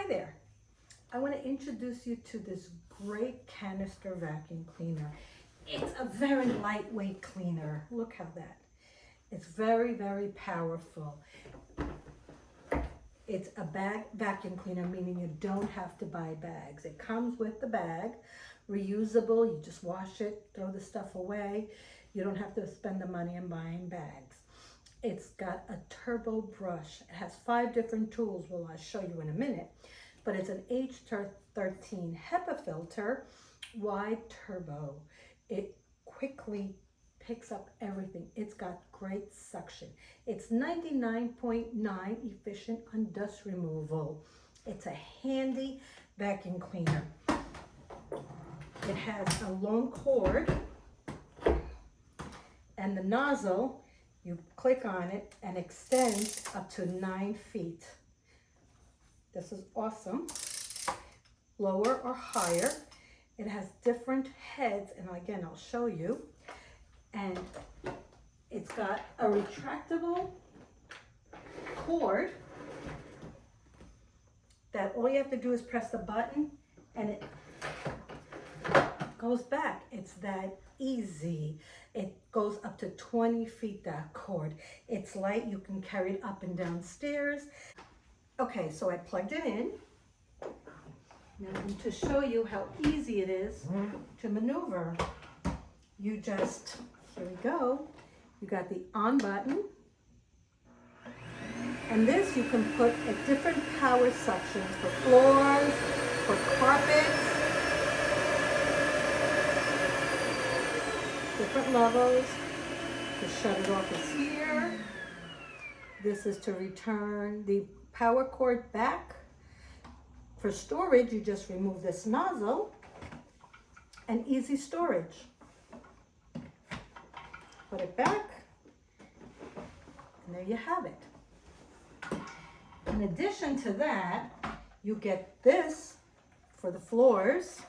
Hi there. I want to introduce you to this great canister vacuum cleaner. It's a very lightweight cleaner. Look how that. It's very, very powerful. It's a bag vacuum cleaner, meaning you don't have to buy bags. It comes with the bag, reusable. You just wash it, throw the stuff away. You don't have to spend the money on buying bags. It's got a turbo brush. It has 5 different tools. Well, I'll show you in a minute. But it's an H13 HEPA filter, wide turbo. It quickly picks up everything. It's got great suction. It's 99.9 efficient on dust removal. It's a handy vacuum cleaner. It has a long cord, and the nozzle, you click on it and extends up to 9 feet. This is awesome. Lower or higher. It has different heads, and again, I'll show you. And it's got a retractable cord that all you have to do is press the button and it goes back. It's that easy. It goes up to 20 feet, that cord. It's light. You can carry it up and down stairs. Okay, so I plugged it in. Now to show you how easy it is to maneuver, you just, here we go, you got the on button, and this you can put at different power sections for floors, for carpets, different levels. To shut it off is here. This is to return the power cord back. For storage, you just remove this nozzle, and easy storage. Put it back, and there you have it. In addition to that, you get this for the floors.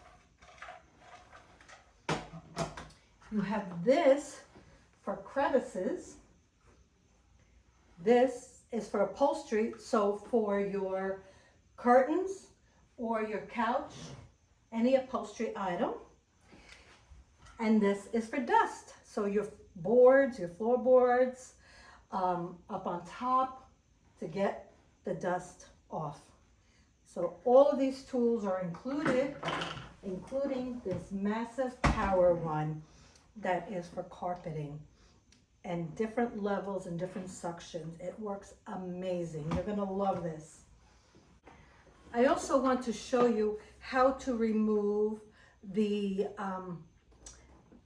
You have this for crevices. This is for upholstery, so for your curtains or your couch, any upholstery item. And this is for dust, so your boards, your floorboards, up on top to get the dust off. So all of these tools are included, including this massive power one that is for carpeting, and different levels and different suctions. It works amazing. You're gonna love this. I also want to show you how to remove the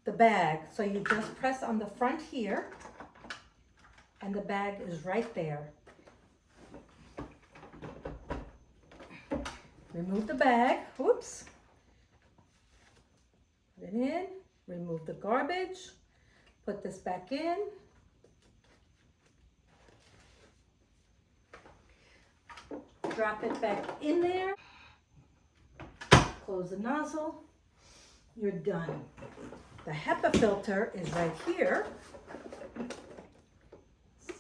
bag. So you just press on the front here, and the bag is right there. Remove the bag, whoops. Put it in, remove the garbage, put this back in. Drop it back in there. Close the nozzle. You're done. The HEPA filter is right here.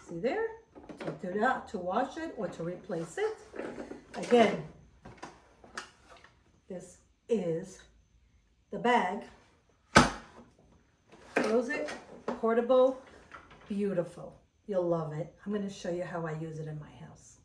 See there? To do that, to wash it or to replace it. Again, this is the bag. Close it. Portable. Beautiful. You'll love it. I'm going to show you how I use it in my house.